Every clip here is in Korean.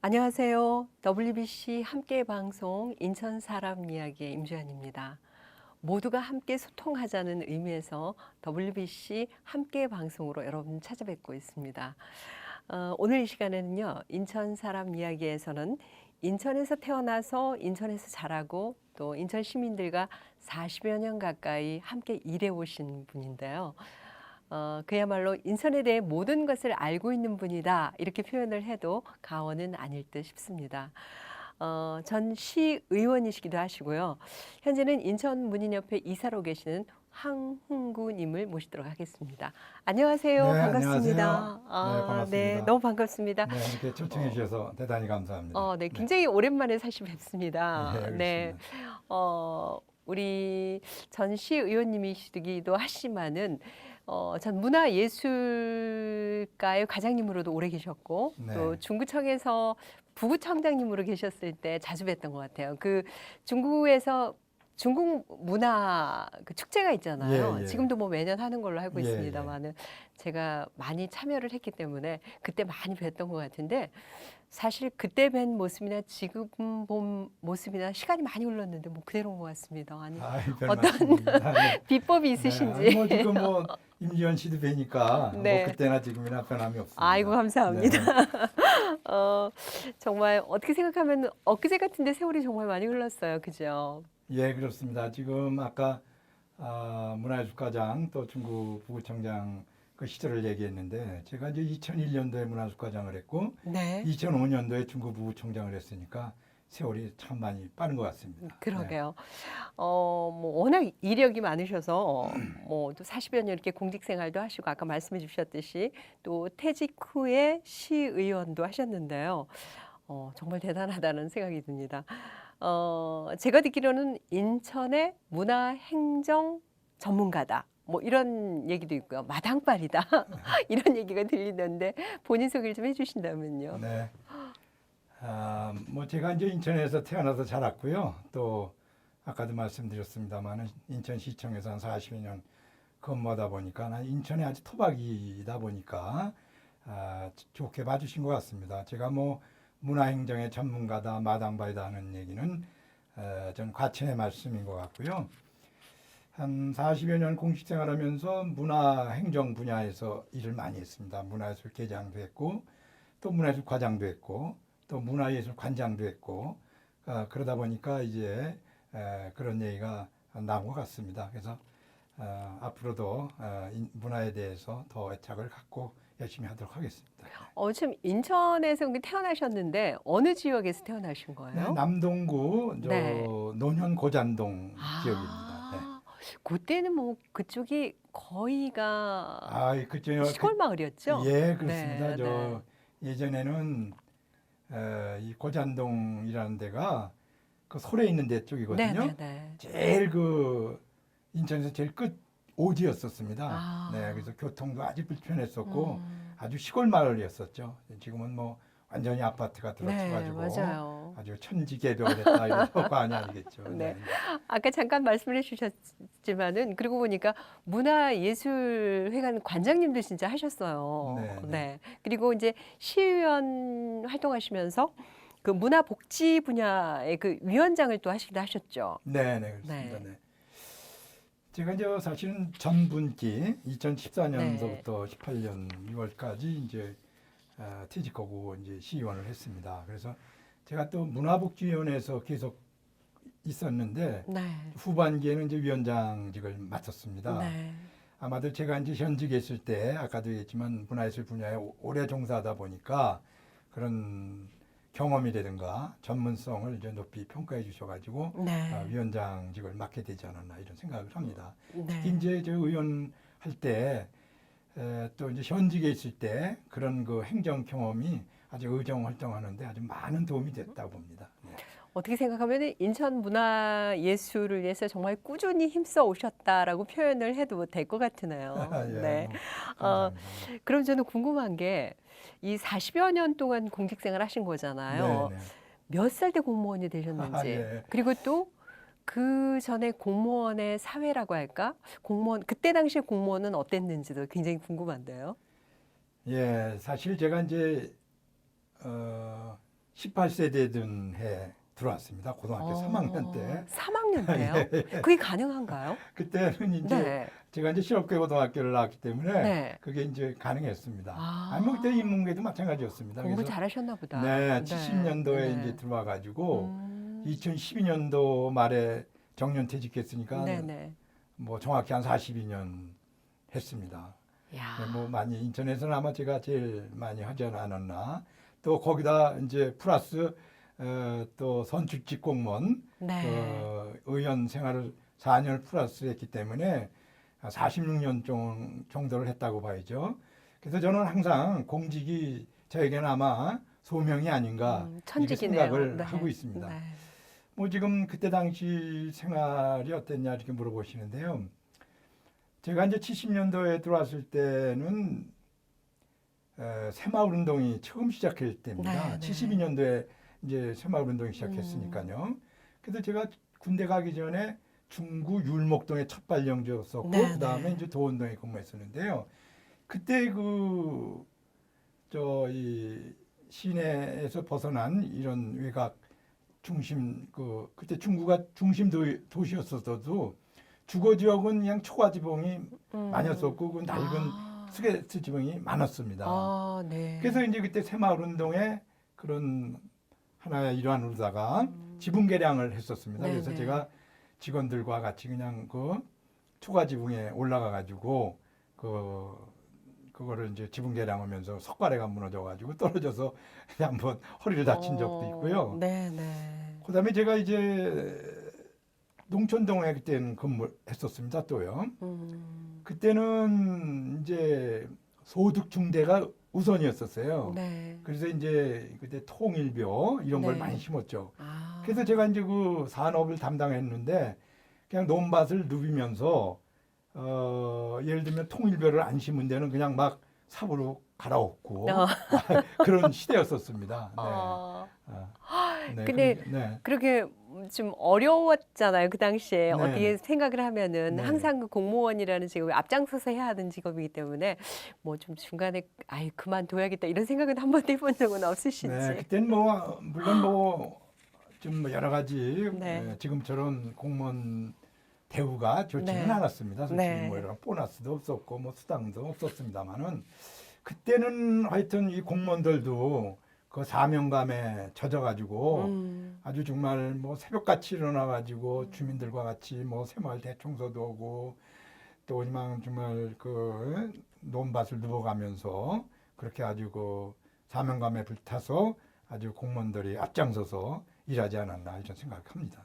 안녕하세요. WBC 함께 방송 인천 사람 이야기의 임주연입니다. 모두가 함께 소통하자는 의미에서 WBC 함께 방송으로 여러분 찾아뵙고 있습니다. 오늘 이 시간에는요, 인천 사람 이야기에서는 인천에서 태어나서 인천에서 자라고 또 인천 시민들과 40여 년 가까이 함께 일해 오신 분인데요. 그야말로 인천에 대해 모든 것을 알고 있는 분이다 이렇게 표현을 해도 과언은 아닐 듯 싶습니다. 전 시의원이시기도 하시고요. 현재는 인천문인협회 이사로 계시는 황흥구님을 모시도록 하겠습니다. 네, 안녕하세요. 반갑습니다. 안녕하세요. 네, 네, 반갑습니다. 너무 반갑습니다. 네, 이렇게 초청해 어, 주셔서 대단히 감사합니다. 네, 네, 굉장히 오랜만에 사실 네, 뵙습니다. 네, 그렇습니다. 우리 전 시의원님이시기도 하시지만은 전 문화예술가의 과장님으로도 오래 계셨고 또 네, 중구청에서 부구청장님으로 계셨을 때 자주 뵀던 것 같아요. 그 중구에서 중국 문화 그 축제가 있잖아요. 예, 예, 지금도 뭐 매년 하는 걸로 알고 예, 예. 있습니다만은 제가 많이 참여를 했기 때문에 그때 많이 뵀던 것 같은데 사실 그때 뵌 모습이나 지금 본 모습이나 시간이 많이 흘렀는데 뭐 그대로인 것 같습니다. 아니 아, 별 어떤 말씀입니다. 네, 비법이 네, 아니, 있으신지. 뭐 지금 뭐 임지연 씨도 뵈니까 뭐 네. 그때나 지금이나 변함이 아이고 없습니다. 네, 감사합니다. 어, 정말 어떻게 생각하면 엊그제 같은데 세월이 정말 많이 흘렀어요. 그죠? 예, 그렇습니다. 지금 아까 문화예술과장 또 중구 부구청장 그 시절을 얘기했는데 제가 이제 2001년도에 문화예술과장을 했고 네. 2005년도에 중구 부구청장을 했으니까 세월이 참 많이 빠른 것 같습니다. 네. 그러게요. 뭐 워낙 이력이 많으셔서 뭐 또 40여 년 이렇게 공직 생활도 하시고 아까 말씀해 주셨듯이 또 퇴직 후에 시의원도 하셨는데요. 정말 대단하다는 생각이 듭니다. 제가 듣기로는 인천의 문화행정 전문가다. 뭐 이런 얘기도 있고요. 마당발이다. 이런 얘기가 들리는데 본인 소개를 좀 해주신다면요. 네. 뭐 제가 이제 인천에서 태어나서 자랐고요. 또 아까도 말씀드렸습니다만은 인천시청에서 한 40여 년 근무하다 보니까 난 인천에 아주 토박이다 보니까 좋게 봐주신 것 같습니다. 제가 뭐 문화행정의 전문가다, 마당발이다 하는 얘기는 전 과찬의 말씀인 것 같고요. 한 40여 년 공식 생활하면서 문화행정 분야에서 일을 많이 했습니다. 문화예술 계장도 했고 또 문화예술 과장도 했고 또 문화예술 관장도 했고 그러다 보니까 이제 그런 얘기가 나온 것 같습니다. 그래서 앞으로도 문화에 대해서 더 애착을 갖고 열심히 하도록 하겠습니다. 지금 인천에서 태어나셨는데 어느 지역에서 태어나신 네, 거예요? 남동구 네. 노년 고잔동 지역입니다. 네. 아, 그때는 뭐 그쪽이 거의가 그죠. 시골 마을이었죠? 예, 그렇습니다. 네, 네. 예전에는 이 고잔동이라는 데가 그 소래 있는 데 네, 네, 쪽이거든요. 네. 제일 인천에서 제일 끝 오지였었습니다. 네, 아, 그래서 교통도 아주 불편했었고 음, 아주 시골 마을이었었죠. 지금은 뭐 완전히 아파트가 네, 들어서가지고 맞아요. 아주 천지개벽이 됐다 이래서 과언이 아니겠죠. 네. 네, 아까 잠깐 말씀을 해주셨지만은 그러고 보니까 문화예술회관 관장님도 진짜 하셨어요. 네, 네, 네. 그리고 이제 시의원 활동하시면서 그 문화복지 분야의 그 위원장을 또 하시기도 하셨죠. 네, 네, 그렇습니다. 네. 네. 제가 이제 사실은 전분기 네. 2014년서부터 18년 6월까지 이제 퇴직하고 이제 시의원을 했습니다. 그래서 제가 또 문화복지위원회에서 계속 있었는데 네. 후반기에는 이제 위원장직을 맡았습니다. 네. 아마도 제가 이제 현직에 있을 때 아까도 얘기했지만 문화예술 분야에 오래 종사하다 보니까 그런 경험이라든가 전문성을 이제 높이 평가해 주셔가지고 네. 위원장직을 맡게 되지 않았나 이런 생각을 합니다. 특히 네. 이제 저 의원 할 때 또 이제 현직에 있을 때 그런 그 행정 경험이 아주 의정 활동하는데 아주 많은 도움이 됐다고 봅니다. 네. 어떻게 생각하면 인천 문화예술을 위해서 정말 꾸준히 힘써 오셨다라고 표현을 해도 될 것 같으네요. 예, 네. 뭐 어, 감사합니다. 네. 그럼 저는 궁금한 게 이 40여 년 동안 공직 생활 하신 네, 거잖아요. 네. 몇 살 때 공무원이 되셨는지. 예. 그리고 또 그 전에 공무원의 사회라고 할까? 공무원, 그때 당시에 공무원은 어땠는지도 굉장히 궁금한데요. 예, 사실 제가 이제 어, 18세 되던 해 들어왔습니다. 고등학교 3학년 때. 3학년 때요? 그게 가능한가요? 그때는 이제 네. 제가 이제 실업계 고등학교를 나왔기 때문에 네. 그게 이제 가능했습니다. 아. 아니 뭐 그때 인문계도 마찬가지였습니다. 공부 그래서 잘하셨나 보다. 네, 70년도에 네. 이제 들어와 가지고 음. 2012년도 말에 정년퇴직했으니까 네네. 뭐 정확히 한 42년 했습니다. 야. 네, 뭐 많이 인천에서는 아마 제가 제일 많이 하지 않았나. 또 거기다 이제 플러스 또 선출직 공무원 네. 의원 생활을 4년 플러스 했기 때문에 46년 정도를 했다고 봐야죠. 그래서 저는 항상 공직이 저에게는 아마 소명이 아닌가 이렇게 천직이네요. 생각을 네. 하고 있습니다. 네. 뭐 지금 그때 당시 생활이 어땠냐 이렇게 물어보시는데요. 제가 이제 70년도에 들어왔을 때는 새마을 운동이 처음 시작할 때입니다. 네, 네. 72년도에 이제 새마을 운동이 시작했으니까요. 그래서 제가 군대 가기 전에 중구 율목동에 첫 발령지를 썼고 네, 그다음에 네. 이제 도원동에 근무했었는데요. 그때 이 시내에서 벗어난 이런 외곽 중심 그때 중구가 중심 도시였어도 주거 지역은 그냥 초가 지붕이 많았었고 그 낡은 스게트 지붕이 많았습니다. 아, 네. 그래서 이제 그때 새마을 운동에 그런 하나의 일환으로다가 지붕 개량을 했었습니다. 네네. 그래서 제가 직원들과 같이 그냥 그 초가 지붕에 올라가 가지고 그거를 이제 지붕 개량하면서 석가래가 무너져 가지고 떨어져서 한번 허리를 다친 적도 있고요. 네네. 그다음에 제가 이제 농촌동에 그때는 근무했었습니다. 또요. 그때는 이제 소득 중대가 우선이었었어요. 네. 그래서 이제 그때 통일벼 이런 걸 네. 많이 심었죠. 아. 그래서 제가 이제 그 산업을 담당했는데 그냥 논밭을 누비면서 예를 들면 통일벼를 안 심은 데는 그냥 막 삽으로 갈아엎고 그런 시대였었습니다. 네. 아. 네, 근데 네. 그렇게 좀 어려웠잖아요. 그 당시에 네. 어떻게 생각을 하면은 네. 항상 그 공무원이라는 직업이 앞장서서 해야 하는 직업이기 때문에 뭐 좀 중간에 아이 그만둬야겠다 이런 생각은 한 번도 해본 적은 없으신지. 네, 그때는 뭐 물론 뭐 좀 여러 가지 네. 지금처럼 공무원 대우가 좋지는 네. 않았습니다. 솔직히 네. 뭐 이런 보너스도 없었고 뭐 수당도 없었습니다만은 그때는 하여튼 이 공무원들도 그 사명감에 젖어가지고 아주 정말 뭐 새벽같이 일어나가지고 주민들과 같이 뭐 새마을 대청소도 하고 또 정말 그 논밭을 누워가면서 그렇게 아주 그 사명감에 불타서 아주 공무원들이 앞장서서 일하지 않았나 이런 생각합니다.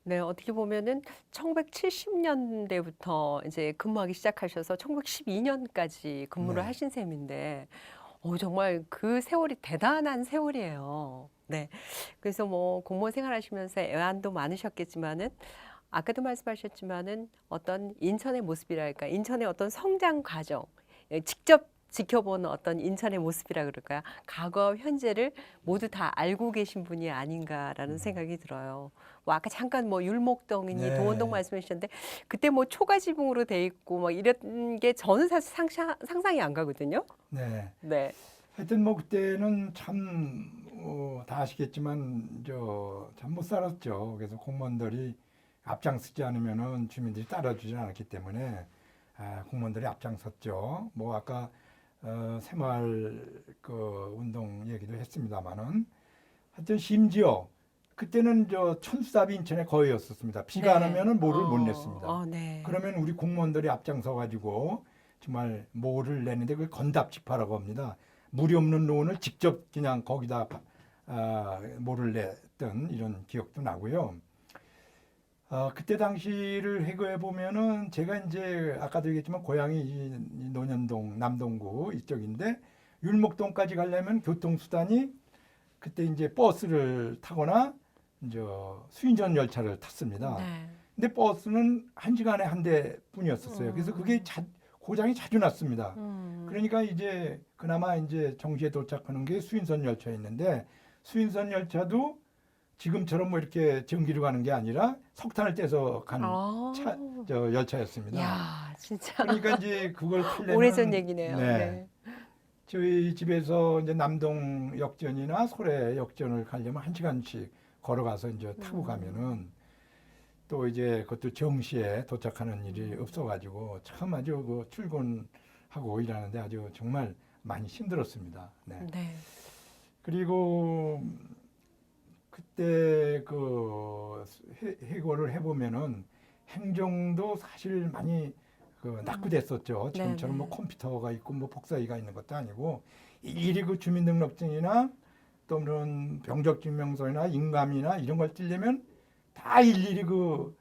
네, 어떻게 보면은 1970년대부터 이제 근무하기 시작하셔서 1912년까지 근무를 네. 하신 셈인데, 정말 그 세월이 대단한 세월이에요. 네. 그래서 뭐 공무원 생활하시면서 애환도 많으셨겠지만은, 아까도 말씀하셨지만은 어떤 인천의 모습이랄까, 인천의 어떤 성장 과정, 직접 지켜보는 어떤 인천의 모습이라 그럴까요? 과거, 현재를 모두 다 알고 계신 분이 아닌가라는 생각이 들어요. 뭐 아까 잠깐 뭐 율목동이니 네. 도원동 말씀해 주셨는데 그때 뭐 초가지붕으로 돼 있고 뭐 이런 게 저는 사실 상상이 안 가거든요. 네. 네. 하여튼 뭐 그때는 참 다 아시겠지만 참 못 살았죠. 그래서 공무원들이 앞장서지 않으면은 주민들이 따라주지 않았기 때문에 공무원들이 앞장섰죠. 뭐 아까 새마을 그 운동 얘기도 했습니다만은 하여튼 심지어 그때는 천수답이 인천에 거의였었습니다. 비가 안 오면은 모를 못 냈습니다. 네. 그러면 우리 공무원들이 앞장서 가지고 정말 모를 내는데 그걸 건답지파라고 합니다. 물이 없는 노원을 직접 그냥 거기다 모를 냈던 이런 기억도 나고요. 그때 당시를 회고해 보면은 제가 이제 아까도 얘기했지만 고향이 이 논현동 남동구 이쪽인데 율목동까지 가려면 교통수단이 그때 이제 버스를 타거나 이제 수인전 열차를 탔습니다. 네. 근데 버스는 1시간에 한 대뿐이었었어요. 그래서 그게 고장이 자주 났습니다. 그러니까 이제 그나마 이제 정시에 도착하는 게 수인선 열차였는데 수인선 열차도 지금처럼 뭐 이렇게 전기로 가는 게 아니라 석탄을 떼서 간 열차였습니다. 야, 진짜 그러니까 이제 그걸 타려면 오래전 얘기네요. 네. 저희 집에서 이제 남동 역전이나 소래 역전을 가려면 1시간씩 걸어가서 이제 타고 가면은 또 이제 그것도 정시에 도착하는 일이 없어가지고 참 아주 그 출근하고 일하는데 아주 정말 많이 힘들었습니다. 네. 네. 그리고 그때 그 해고를 해보면은 행정도 사실 많이 그 낙후됐었죠. 지금처럼 뭐 네네. 컴퓨터가 있고 뭐 복사기가 있는 것도 아니고 일일이 그 주민등록증이나 또는 병적증명서나 인감이나 이런 걸 띄려면 다 일일이 그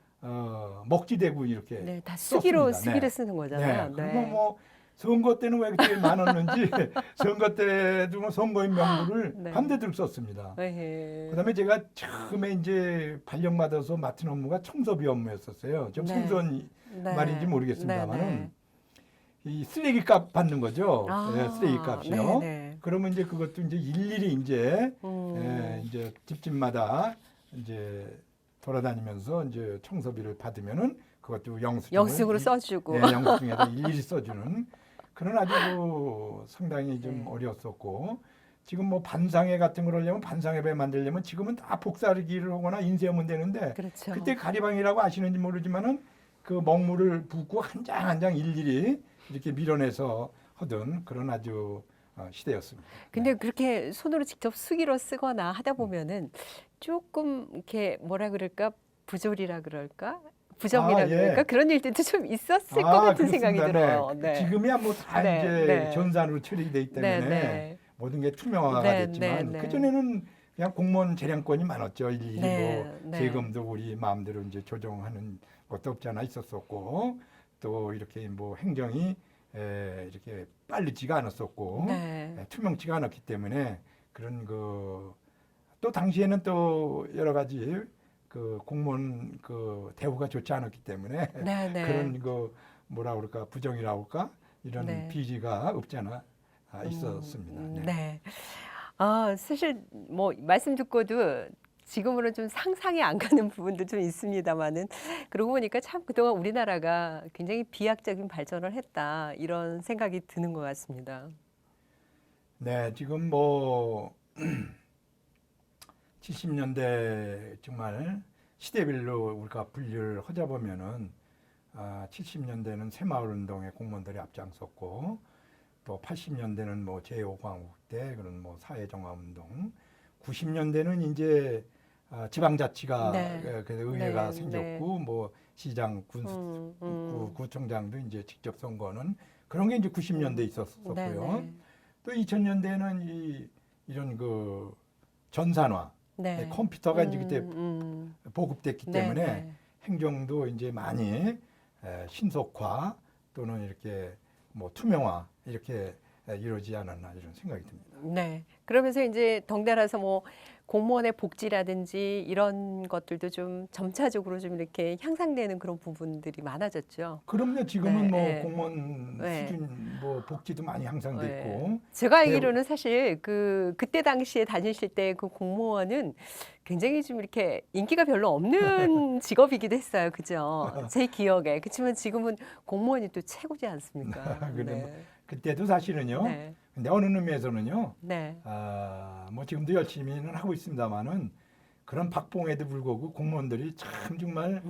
먹지대고 이렇게 네, 다 썼습니다. 수기로 네. 쓰는 네. 거잖아요. 그리고 네. 뭐 선거 때는 왜 그렇게 많았는지 선거 때도 뭐 선거인 명부를 네. 밤새도록 썼습니다. 네. 그다음에 제가 처음에 이제 발령받아서 맡은 업무가 청소비 업무였었어요. 좀 네. 생소한 네. 말인지 모르겠습니다만은 네. 이 쓰레기 값 받는 거죠. 예, 쓰레기 값이요. 네네. 그러면 이제 그것도 이제 일일이 이제 음. 이제 집집마다 이제 돌아다니면서 이제 청소비를 받으면은 그것도 영수증으로 써주고. 네, 영수증에다 일일이 써주는 그런 아주 그 상당히 좀 네. 어려웠었고 지금 뭐 반상회 같은 걸 하려면 반상회배 만들려면 지금은 다 복사기를 하거나 인쇄하면 되는데 그렇죠. 그때 가리방이라고 아시는지 모르지만은 그 먹물을 붓고 한 장 한 장 일일이 이렇게 밀어내서 하던 그런 아주 시대였습니다. 근데 그렇게 손으로 직접 수기로 쓰거나 하다 보면은 조금 이렇게 뭐라 그럴까? 부조리라 그럴까? 부정이라 예. 그럴까? 그런 일들도 좀 있었을 것 같은 생각이 그렇습니다. 들어요. 네. 네. 지금이야 뭐 다 네, 이제 네. 전산으로 처리되어 있기 네, 때문에 네. 모든 게 투명화가 네, 됐지만 네, 네. 그전에는 그냥 공무원 재량권이 많았죠. 일일이 네, 뭐 네. 세금도 우리 마음대로 이제 조정하는 것도 없지 않아 있었었고 또 이렇게 뭐 행정이 이렇게 빠르지가 않았었고 네. 투명치가 않았기 때문에 그런 또 당시에는 또 여러 가지 그 공무원 그 대우가 좋지 않았기 때문에 네, 네. 그런 뭐라 그럴까 부정이라고 할까 이런 네. 비리가 없지 않아 있었습니다. 네. 네. 사실 뭐 말씀 듣고도 지금으로는 좀 상상이 안 가는 부분도 좀 있습니다만은 그러고 보니까 참 그동안 우리나라가 굉장히 비약적인 발전을 했다 이런 생각이 드는 것 같습니다. 네, 지금 뭐 70년대 정말 시대별로 우리가 분류를 하자 보면은 70년대는 새마을운동에 공무원들이 앞장섰고 또 80년대는 뭐 제5광국 때 그런 뭐 사회정화운동 90년대는 이제 지방자치가 네. 그 의회가 네, 생겼고 뭐 시장 구청장도 이제 직접 선거는 그런 게 이제 90년대 있었었고요. 네, 네. 또 2000년대는 이런 전산화 네. 컴퓨터가 이제 그때 보급됐기 네, 때문에 네. 행정도 이제 많이 신속화 또는 이렇게 뭐 투명화 이렇게 이루어지지 않았나 이런 생각이 듭니다. 네. 그러면서 이제 덩달아서 뭐 공무원의 복지라든지 이런 것들도 좀 점차적으로 좀 이렇게 향상되는 그런 부분들이 많아졌죠. 그럼요. 지금은 네, 뭐 네. 공무원 네. 수준 뭐 복지도 많이 향상됐고 네. 제가 대우- 알기로는 사실 그때 당시에 다니실 때 그 공무원은 굉장히 좀 이렇게 인기가 별로 없는 직업이기도 했어요. 그죠? 제 기억에. 그렇지만 지금은 공무원이 또 최고지 않습니까? 그래 뭐 네. 그때도 사실은요. 네. 근데 어느 의미에서는요. 네. 뭐 지금도 열심히는 하고 있습니다만은 그런 박봉에도 불구하고 공무원들이 참 정말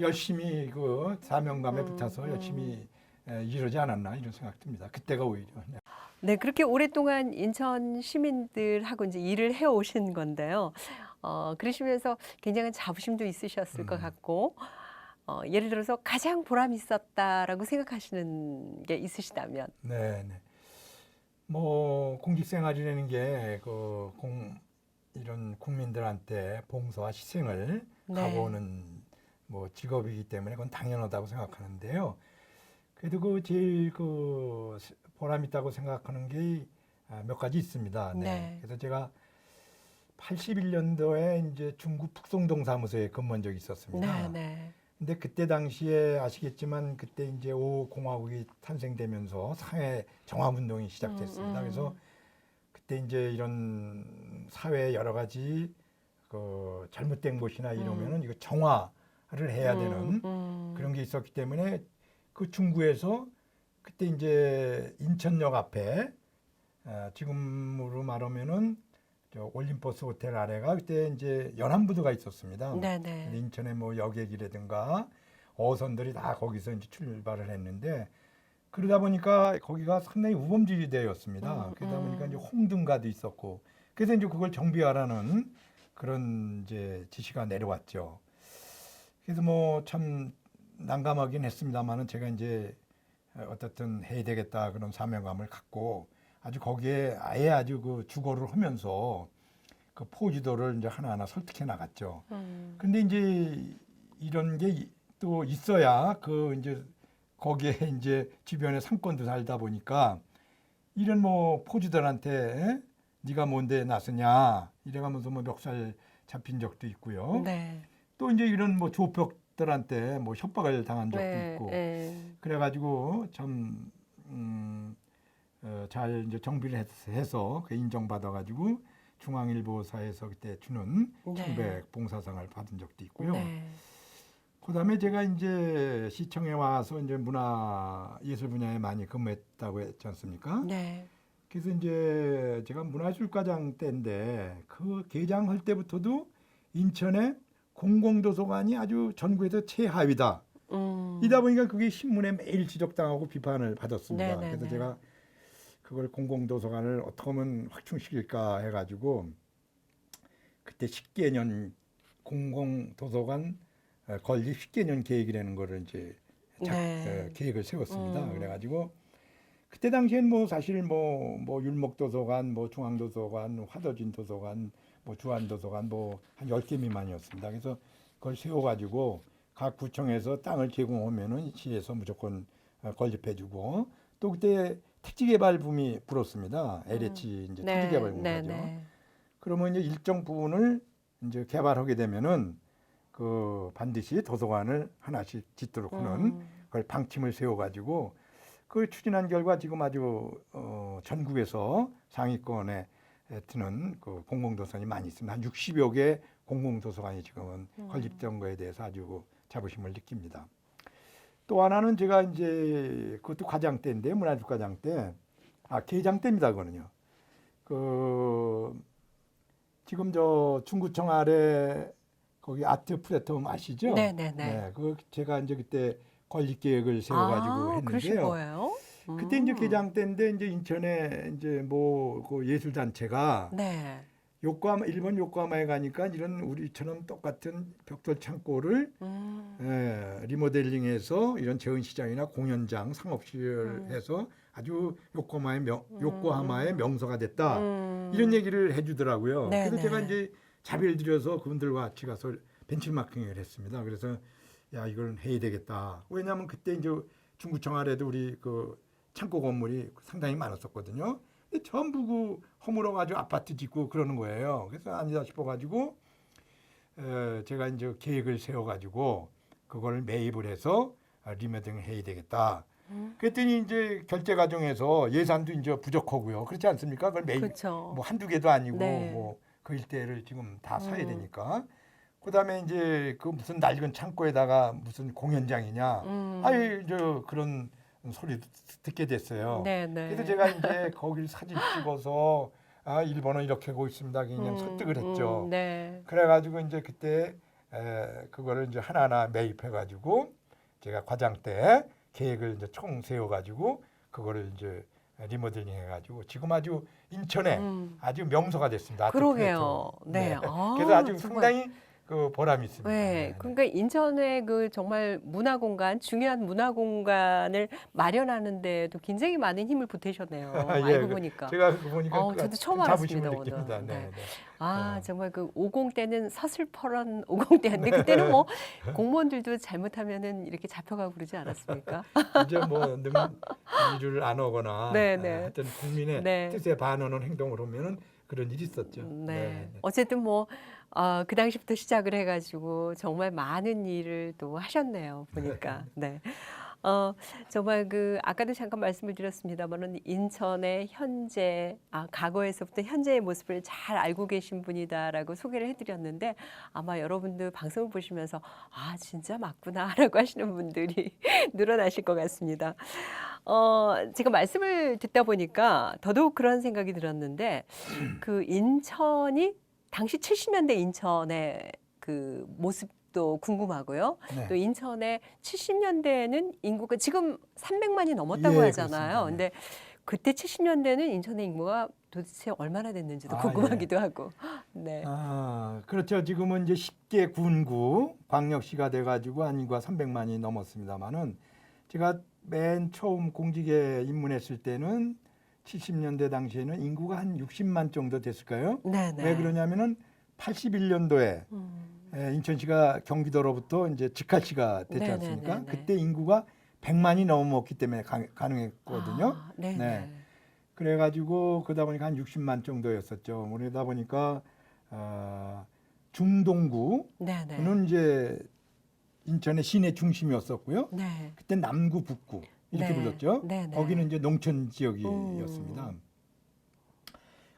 열심히 그 사명감에 붙어서 열심히 이러지 않았나 이런 생각 듭니다. 그때가 오히려. 네. 네, 그렇게 오랫동안 인천 시민들하고 이제 일을 해 오신 건데요. 그러시면서 굉장한 자부심도 있으셨을 것 같고, 예를 들어서 가장 보람 있었다라고 생각하시는 게 있으시다면. 네, 네. 뭐 공직생활이라는 게 이런 국민들한테 봉사와 희생을 네. 가보는 뭐 직업이기 때문에 그건 당연하다고 생각하는데요. 그래도 제일 보람 있다고 생각하는 게 몇 가지 있습니다. 네. 네. 그래서 제가 81년도에 이제 중국 북송동 사무소에 근무한 적이 있었습니다. 네, 네. 근데 그때 당시에 아시겠지만 그때 이제 5 공화국이 탄생되면서 사회 정화운동이 시작됐습니다. 그래서 그때 이제 이런 사회 여러 가지 잘못된 곳이나 이러면은 이거 정화를 해야 되는 그런 게 있었기 때문에 그 중구에서 그때 이제 인천역 앞에 지금으로 말하면은 저 올림포스 호텔 아래가 그때 이제 연안부두가 있었습니다. 네네. 인천의 뭐 여객이라든가 어선들이 다 거기서 이제 출발을 했는데 그러다 보니까 거기가 상당히 우범지대였습니다. 그러다 보니까 이제 홍등가도 있었고 그래서 이제 그걸 정비하라는 그런 이제 지시가 내려왔죠. 그래서 뭐 참 난감하긴 했습니다만은 제가 이제 어떻든 해야 되겠다 그런 사명감을 갖고 아주 거기에 아예 아주 그 주거를 하면서 그 포지도를 이제 하나하나 설득해 나갔죠. 근데 이제 이런 게 또 있어야 그 이제 거기에 이제 주변에 상권도 살다 보니까 이런 뭐 포지들한테 네가 뭔데 나서냐 이래가면서 뭐 멱살 잡힌 적도 있고요. 네. 또 이제 이런 뭐 조폭들한테 뭐 협박을 당한 적도 네. 있고 네. 그래가지고 참 잘 이제 정비를 해서 그 인정받아가지고 중앙일보사에서 그때 주는 네. 청백 봉사상을 받은 적도 있고요. 네. 그다음에 제가 이제 시청에 와서 이제 문화 예술 분야에 많이 근무했다고 했지 않습니까? 네. 그래서 이제 제가 문화예술과장 때인데 그 개장할 때부터도 인천에 공공도서관이 아주 전국에서 최하위다. 이다 보니까 그게 신문에 매일 지적당하고 비판을 받았습니다. 네네네. 그래서 제가 그걸 공공도서관을 어떻게 하면 확충시킬까 해가지고 그때 10개년 공공도서관 건립 10개년 계획이라는 거를 이제 네. 계획을 세웠습니다. 그래가지고 그때 당시엔 뭐 사실 뭐 율목도서관, 뭐 중앙도서관, 화더진 도서관, 뭐 주안도서관 뭐 한 10개 미만이었습니다. 그래서 그걸 세워가지고 각 구청에서 땅을 제공하면은 시에서 무조건 건립해주고 또 그때 택지개발 붐이 불었습니다. LH 이제 네. 택지개발 공사죠. 네네. 그러면 이제 일정 부분을 이제 개발하게 되면은 그 반드시 도서관을 하나씩 짓도록 하는 그걸 방침을 세워가지고 그걸 추진한 결과 지금 아주 전국에서 상위권에 드는 그 공공도서관이 많이 있습니다. 한 60여 개 공공도서관이 지금은 건립된 거에 대해서 아주 자부심을 느낍니다. 또 하나는 제가 이제 그것도 과장 때인데 문화예술과장 때, 계장 때입니다. 그거는요. 그 지금 저 중구청 아래 거기 아트 플랫폼 아시죠? 네네네. 네, 그 제가 이제 그때 건립 계획을 세워가지고 그러신 했는데요. 거예요? 그때 이제 개장 때인데 이제 인천에 이제 뭐 그 예술 단체가 네. 요코하마 일본 요코하마에 가니까 이런 우리처럼 똑같은 벽돌 창고를 리모델링해서 이런 재헌시장이나 공연장, 상업시설 해서 아주 요코하마의 명소가 됐다. 이런 얘기를 해주더라고요. 네네. 그래서 제가 이제 자비를 들여서 그분들과 같이 가서 벤치마킹을 했습니다. 그래서 야 이걸 해야 되겠다. 왜냐하면 그때 이제 중구청 아래도 우리 그 창고 건물이 상당히 많았었거든요. 근데 전부 그 허물어가지고 아파트 짓고 그러는 거예요. 그래서 아니다 싶어가지고 제가 이제 계획을 세워가지고 그걸 매입을 해서 리모델링 해야 되겠다. 그랬더니 이제 결제 과정에서 예산도 이제 부족하고요. 그렇지 않습니까? 그걸 매입 그렇죠. 뭐 한두 개도 아니고 네. 뭐 그 일대를 지금 다 사야 되니까. 그다음에 이제 그 무슨 낡은 창고에다가 무슨 공연장이냐. 아유 저 그런 소리 듣게 됐어요. 네네. 그래서 제가 이제 거길 사진 찍어서 일본은 이렇게 하고 있습니다. 그냥 설득을 했죠. 네. 그래가지고 이제 그때 그거를 이제 하나하나 매입해가지고 제가 과장 때 계획을 이제 총 세워가지고 그거를 이제 리모델링 해가지고 지금 아주 인천에 아주 명소가 됐습니다. 그러게요. 네. 그래서 아주 정말. 상당히 그 보람이 있습니다. 네, 그러니까 인천의 그 정말 문화 공간, 중요한 문화 공간을 마련하는 데도 굉장히 많은 힘을 보태셨네요. 알고 보니까. 제가 그거 보니까 저도 처음 자부심을 알았습니다, 느낍니다. 오늘. 네. 네. 정말 그 50 때는 서슬퍼런 50 때였는데 그때는 뭐 공무원들도 잘못하면은 이렇게 잡혀가고 그러지 않았습니까? 이제 뭐 일을 안 하거나 하여튼 국민의 네. 뜻에 반하는 행동을 하면은 그런 일이 있었죠. 네. 어쨌든 뭐 그 당시부터 시작을 해가지고 정말 많은 일을 또 하셨네요. 보니까. 네. 정말 그 아까도 잠깐 말씀을 드렸습니다만은 인천의 현재 과거에서부터 현재의 모습을 잘 알고 계신 분이다라고 소개를 해드렸는데 아마 여러분들 방송을 보시면서 진짜 맞구나라고 하시는 분들이 늘어나실 것 같습니다. 제가 말씀을 듣다 보니까 더더욱 그런 생각이 들었는데 그 인천이 당시 70년대 인천의 그 모습도 궁금하고요. 네. 또 인천의 70년대에는 인구가 지금 300만이 넘었다고 예, 하잖아요. 그렇습니다. 근데 그때 70년대는 인천의 인구가 도대체 얼마나 됐는지도 아, 궁금하기도 하고. 네. 그렇죠. 지금은 이제 10개 군구 광역시가 돼가지고 인구가 300만이 넘었습니다만은 제가 맨 처음 공직에 입문했을 때는 70년대 당시에는 인구가 한 60만 정도 됐을까요? 네네. 왜 그러냐면은 81년도에 인천시가 경기도로부터 이제 직할시가 됐지 네네네네. 않습니까? 그때 인구가 100만이 넘었기 때문에 가능했거든요. 아, 네네. 네. 그래가지고 그러다 보니까 한 60만 정도였었죠. 그러다 보니까 중동구는 네네. 이제 인천의 시내 중심이었었고요. 네. 그때 남구, 북구 이렇게 네. 불렀죠. 네네. 거기는 이제 농촌 지역이었습니다.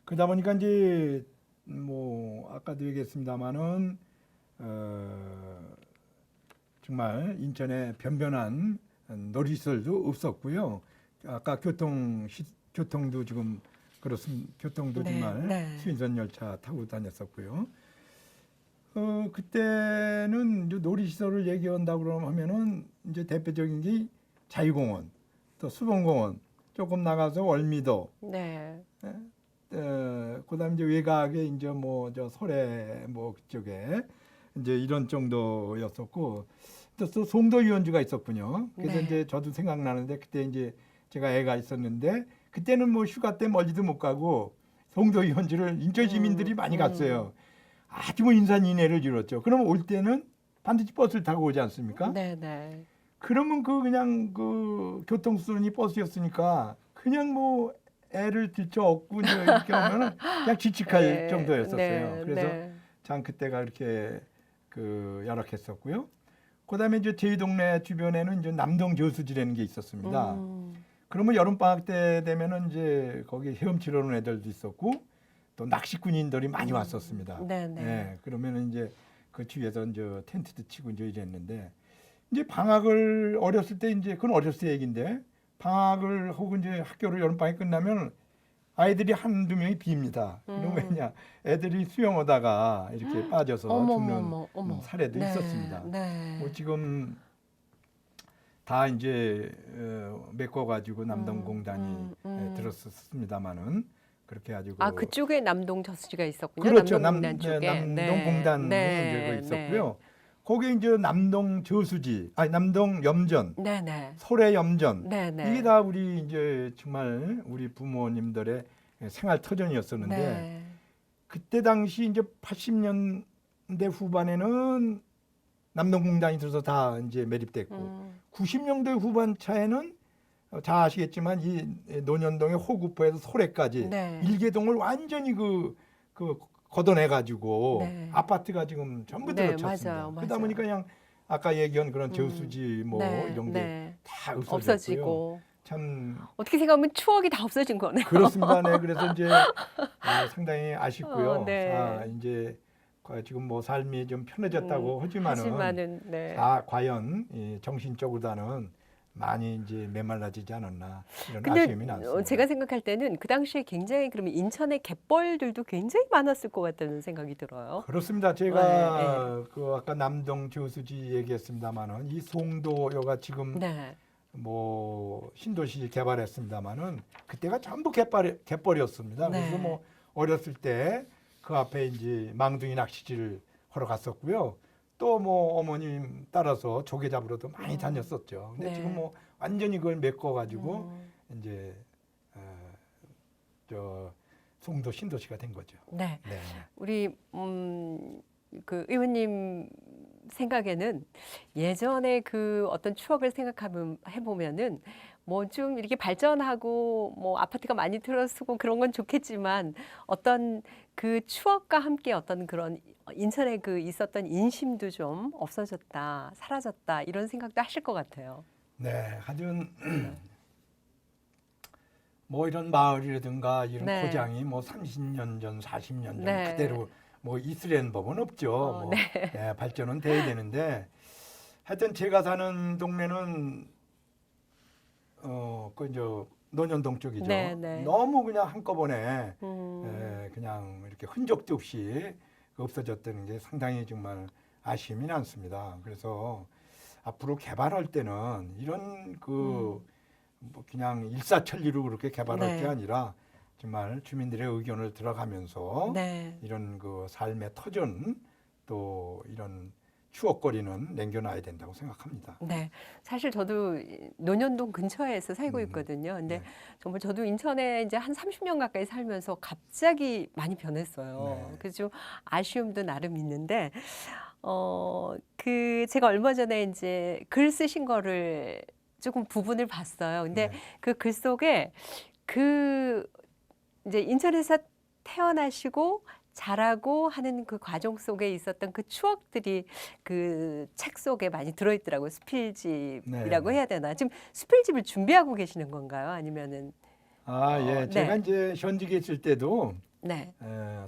그러다 보니까 이제 뭐 아까도 얘기했습니다마는 정말 인천에 변변한 놀이시설도 없었고요. 아까 교통도 지금 그렇습니다. 교통도 네, 정말 네. 수인선 열차 타고 다녔었고요. 그때는 이제 놀이시설을 얘기한다고 그러면은 이제 대표적인 게 자유공원, 또 수봉공원, 조금 나가서 월미도, 네. 그다음 이제 외곽에 이제 뭐 저 소래 뭐 그쪽에 이제 이런 정도였었고 또 송도 유원지가 있었군요. 그래서 네. 이제 저도 생각나는데 그때 이제 제가 애가 있었는데 그때는 뭐 휴가 때 멀리도 못 가고 송도 유원지를 인천 시민들이 많이 갔어요. 아주 뭐 인산 인해를 이뤘죠. 그러면 올 때는 반드시 버스를 타고 오지 않습니까? 네네. 그러면 그냥 그 교통수단이 버스였으니까 그냥 뭐 애를 들쳐 업고 이제 이렇게 하면은 그냥 지치할 네, 정도였었어요. 네, 그래서 네. 참 그때가 이렇게 그 열악했었고요. 그다음에 이제 저희 동네 주변에는 이제 남동 저수지라는 게 있었습니다. 그러면 여름 방학 때 되면은 이제 거기 헤엄치러 오는 애들도 있었고 또 낚시꾼인들이 많이 왔었습니다. 네네. 예, 그러면은 이제 그 주위에서 이제 텐트도 치고 이제 이랬는데 이제 방학을 어렸을 때 이제 그건 어렸을 때 얘기인데 방학을 하고 이제 학교를 여름 방학이 끝나면 아이들이 한두 명이 빕니다. 그럼 왜냐 애들이 수영하다가 이렇게 빠져서 죽는 어머. 사례도 네, 있었습니다. 네. 뭐 지금 다 이제 메꿔가지고 남동공단이 들었었습니다마는 그렇게 가지고 아, 그쪽에 남동 저수지가 있었군요. 그렇죠. 남동공단 쪽에. 남동공단이 이제 그 있었고요. 거기에 이제 남동 저수지, 아니 남동 염전, 네네. 소래 염전 네네. 이게 다 우리 이제 정말 우리 부모님들의 생활 터전이었었는데 네. 그때 당시 이제 80년대 후반에는 남동공단이 들어서 다 이제 매립됐고 90년대 후반 차에는 잘 아시겠지만 이 논현동의 호구포에서 소래까지 네. 일개동을 완전히 그 걷어내가지고 네. 아파트가 지금 전부 네, 들어찼습니다. 맞아요, 그러다 맞아요. 보니까 그냥 아까 얘기한 그런 저수지 뭐 네, 이런 네. 게 다 없어졌고요. 없어지고. 참 어떻게 생각하면 추억이 다 없어진 거네요. 그렇습니다. 네, 그래서 이제 상당히 아쉽고요. 네. 이제 지금 뭐 삶이 좀 편해졌다고 하지만은 네. 과연 이 정신적으로는 많이 이제 메말라지지 않았나 이런 근데 아쉬움이 남습니다. 제가 생각할 때는 그 당시에 굉장히 그러면 인천의 갯벌들도 굉장히 많았을 것 같다는 생각이 들어요. 그렇습니다. 제가 그 아까 남동 저수지 얘기했습니다만은 이 송도여가 지금 네. 뭐 신도시 개발했습니다만은 그때가 전부 갯벌이었습니다. 네. 그래서 뭐 어렸을 때 그 앞에 이제 망둥이 낚시질 하러 갔었고요. 또 뭐 어머님 따라서 조개 잡으러도 많이 다녔었죠. 근데 네. 지금 뭐 완전히 그걸 메꿔가지고 이제 저 송도 신도시가 된 거죠. 네. 네. 우리 그 의원님 생각에는 예전에 그 어떤 추억을 해보면은 뭐 좀 이렇게 발전하고 뭐 아파트가 많이 들어서고 그런 건 좋겠지만 어떤 그 추억과 함께 어떤 그런 인천에 그 있었던 인심도 좀 없어졌다, 사라졌다 이런 생각도 하실 것 같아요. 네, 하여튼 뭐 이런 마을이라든가 이런 네. 고장이 뭐 30년 전, 40년 전 네. 그대로 뭐 있으려는 법은 없죠. 뭐 네. 발전은 돼야 되는데 하여튼 제가 사는 동네는 그 이제 논현동 쪽이죠. 네, 네. 너무 그냥 한꺼번에 음. 그냥 이렇게 흔적도 없이 없어졌다는 게 상당히 정말 아쉬움이 많습니다. 그래서 앞으로 개발할 때는 이런 그 뭐 그냥 일사천리로 그렇게 개발할 네. 게 아니라 정말 주민들의 의견을 들어가면서 네. 이런 그 삶의 터전 또 이런 추억거리는 남겨놔야 된다고 생각합니다. 네. 사실 저도 이 논현동 근처에서 살고 음, 있거든요. 근데 네. 정말 저도 인천에 이제 한 30년 가까이 살면서 갑자기 많이 변했어요. 네. 그래서 좀 아쉬움도 나름 있는데, 제가 얼마 전에 이제 글 쓰신 거를 조금 부분을 봤어요. 근데 네. 그 글 속에 그 이제 인천에서 태어나시고 자라고 하는 그 과정 속에 있었던 그 추억들이 그 책 속에 많이 들어있더라고요. 수필집이라고 네. 해야 되나? 지금 수필집을 준비하고 계시는 건가요? 아니면은 예. 제가 네, 이제 현직에 있을 때도 네,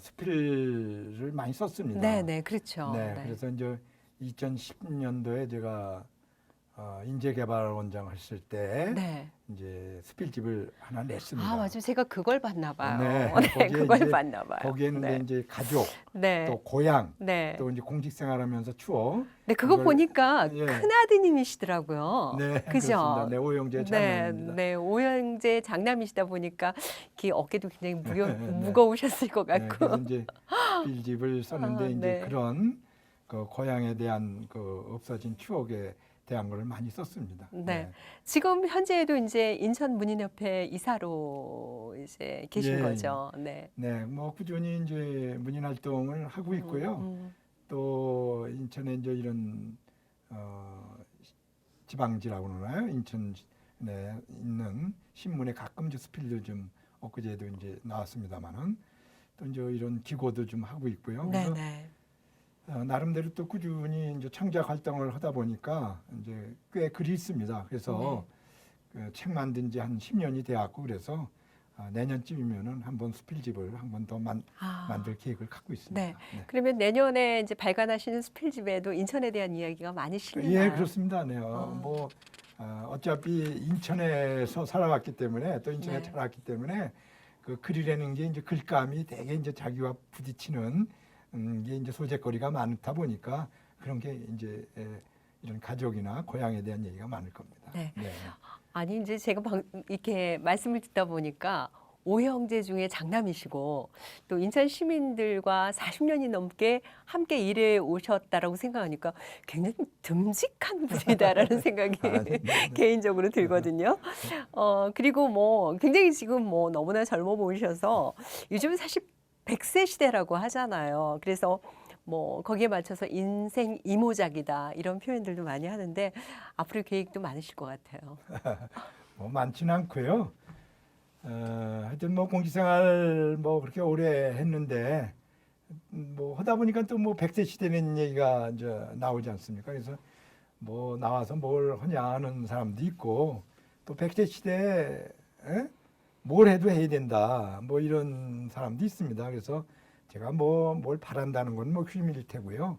수필을 많이 썼습니다. 네, 네, 그렇죠. 네. 네, 그래서 이제 2010년도에 제가 인재개발원장 했을 때 네. 이제 수필집을 하나 아, 냈습니다. 맞아요. 제가 그걸 봤나 봐요. 네. 네, 거기에 그걸 이제 봤나 봐요. 거기에는 네, 이제 가족 네, 또 고향 네. 또 이제 공직생활하면서 추억 네, 그거 이걸 보니까 예. 큰아드님이시더라고요. 네, 그죠? 그렇습니다. 네, 오영재 네, 장남입니다. 네, 오형제 장남이시다 보니까 이렇게 어깨도 굉장히 네. 무거우셨을 것 네, 같고. 그래서 이제 필집을 썼는데 아, 이제 네. 그런 그 고향에 대한 그 없어진 추억에 대한 걸 많이 썼습니다. 네. 지금 현재에도 이제 인천 문인협회 이사로 이제 계신 예, 거죠. 네. 네, 뭐 꾸준히 이제 문인 활동을 하고 있고요. 음. 또 인천에 이제 이런 지방지라고 그러나요? 인천에 있는 신문에 가끔 이제 수필도 좀 엊그제도 이제 나왔습니다만은 또 이제 이런 기고도 좀 하고 있고요. 네, 그래서 네. 나름대로 또 꾸준히 이제 창작 활동을 하다 보니까 이제 꽤 글이 있습니다. 그래서 그 책 만든 지 한 10년이 돼갖고 그래서 내년쯤이면은 한번 수필집을 한 번 더 아, 만들 계획을 갖고 있습니다. 네. 그러면 내년에 이제 발간하시는 수필집에도 인천에 대한 이야기가 많이 실리나요? 예, 그렇습니다. 네. 뭐 어차피 인천에서 살아왔기 때문에 또 인천에 네. 자랐기 때문에 그 글이라는 게 이제 글감이 되게 이제 자기와 부딪히는 게 이제 소재거리가 많다 보니까 그런 게 이제 이런 가족이나 고향에 대한 얘기가 많을 겁니다. 네. 네. 아니 이제 제가 이렇게 말씀을 듣다 보니까 오형제 중에 장남이시고 또 인천 시민들과 40년이 넘게 함께 일해 오셨다라고 생각하니까 굉장히 듬직한 분이다라는 생각이 네, 네. 개인적으로 들거든요. 그리고 뭐 굉장히 지금 뭐 너무나 젊어 보이셔서 요즘은 사실 100세 시대라고 하잖아요. 그래서 뭐 거기에 맞춰서 인생 이모작이다 이런 표현들도 많이 하는데 앞으로 계획도 많으실 것 같아요. 뭐 많지는 않고요. 하여튼 뭐 공직생활 뭐 그렇게 오래 했는데 뭐 하다 보니까 또 뭐 100세 시대는 얘기가 이제 나오지 않습니까? 그래서 뭐 나와서 뭘 하냐 하는 사람도 있고 또 100세 시대에 뭘 해도 해야 된다 뭐 이런 사람도 있습니다. 그래서 제가 뭐 뭘 바란다는 건 뭐 휘밀일 테고요.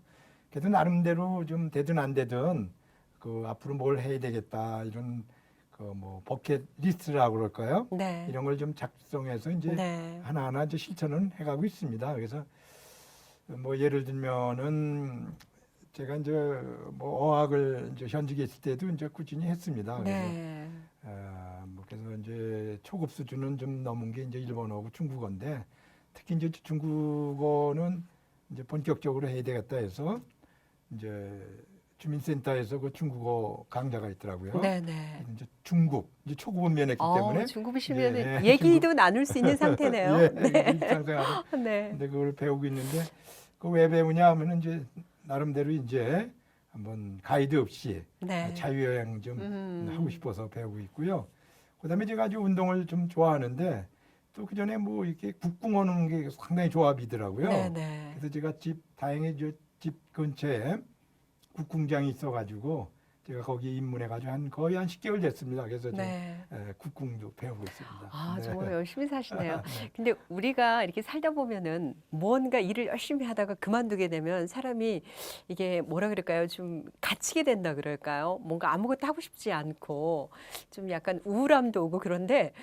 그래도 나름대로 좀 되든 안 되든 그 앞으로 뭘 해야 되겠다 이런 그 뭐 버킷 리스트라고 그럴까요? 네. 이런 걸 좀 작성해서 이제 네. 하나하나 이제 실천은 해가고 있습니다. 그래서 뭐 예를 들면은 제가 이제 뭐 어학을 이제 현직에 있을 때도 이제 꾸준히 했습니다. 그래서 네. 뭐 그래서 이제 초급 수준은 좀 넘은 게 이제 일본어고 중국어인데 특히 이제 중국어는 이제 본격적으로 해야 되겠다 해서 이제 주민센터에서 그 중국어 강좌가 있더라고요. 네, 네. 이제 중급, 이제 초급은 면했기 때문에 중급이시면 예, 얘기도 나눌 수 있는 상태네요. 예, 네. 일상생활을 네. 근데 그걸 배우고 있는데 그 왜 배우냐 하면은 이제 나름대로 이제 한번 가이드 없이 네. 자유여행 좀 하고 싶어서 배우고 있고요. 그다음에 제가 아주 운동을 좀 좋아하는데 또 그 전에 뭐 이렇게 국궁하는 게 상당히 조합이더라고요. 네, 네. 그래서 제가 다행히 집 근처에 국궁장이 있어가지고 제가 거기 입문해가지고 거의 한 10개월 됐습니다. 그래서 지금 네. 국궁도 배우고 있습니다. 아, 네. 정말 열심히 사시네요. 네. 근데 우리가 이렇게 살다 보면은 무언가 일을 열심히 하다가 그만두게 되면 사람이 이게 뭐라 그럴까요? 좀 갇히게 된다 그럴까요? 뭔가 아무것도 하고 싶지 않고 좀 약간 우울함도 오고 그런데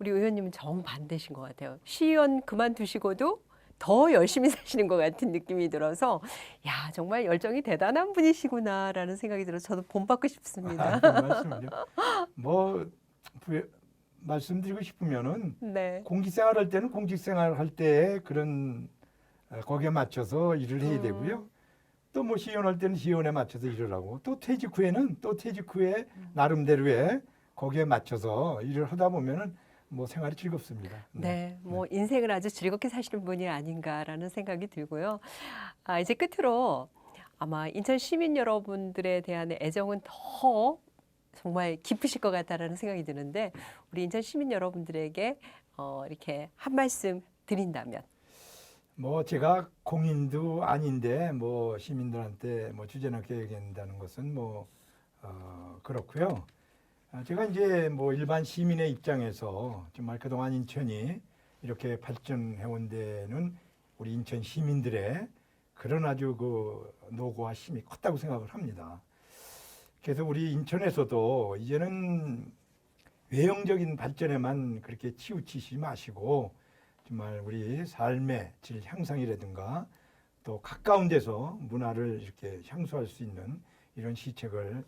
우리 의원님은 정반대신 것 같아요. 시의원 그만두시고도 더 열심히 사시는 것 같은 느낌이 들어서 야, 정말 열정이 대단한 분이시구나라는 생각이 들어서 저도 본받고 싶습니다. 말씀을요. 뭐 말씀드리고 싶으면은 네. 공직생활 할 때는 공직생활 할 때에 그런 거기에 맞춰서 일을 해야 되고요. 또 뭐 시의원 할 때는 시의원에 맞춰서 일을 하고 또 퇴직 후에는 또 퇴직 후에 나름대로의 거기에 맞춰서 일을 하다 보면은 뭐 생활이 즐겁습니다. 네, 뭐 인생을 아주 즐겁게 사시는 분이 아닌가라는 생각이 들고요. 아, 이제 끝으로 아마 인천 시민 여러분들에 대한 애정은 더 정말 깊으실 것 같다라는 생각이 드는데 우리 인천 시민 여러분들에게 이렇게 한 말씀 드린다면. 뭐 제가 공인도 아닌데 뭐 시민들한테 뭐 주제넘게 얘기한다는 것은 뭐 그렇고요. 제가 이제 뭐 일반 시민의 입장에서 정말 그동안 인천이 이렇게 발전해 온 데는 우리 인천 시민들의 그런 아주 그 노고와 힘이 컸다고 생각을 합니다. 그래서 우리 인천에서도 이제는 외형적인 발전에만 그렇게 치우치지 마시고 정말 우리 삶의 질 향상이라든가 또 가까운 데서 문화를 이렇게 향수할 수 있는 이런 시책을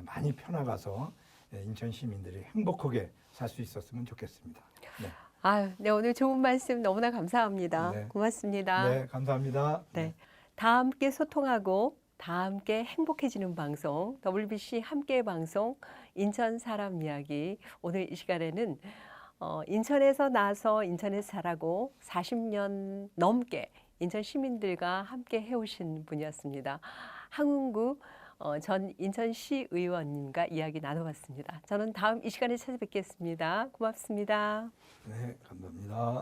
많이 펴나가서 인천 시민들이 행복하게 살 수 있었으면 좋겠습니다. 네. 아유, 네, 오늘 좋은 말씀 너무나 감사합니다. 네. 고맙습니다. 네, 감사합니다. 네. 다 함께 소통하고 다 함께 행복해지는 방송 WBC 함께 방송 인천 사람 이야기 오늘 이 시간에는 인천에서 나서 인천에서 자라고 40년 넘게 인천 시민들과 함께 해오신 분이었습니다. 항운구 전 인천시 의원님과 이야기 나눠봤습니다. 저는 다음 이 시간에 찾아뵙겠습니다. 고맙습니다. 네, 감사합니다.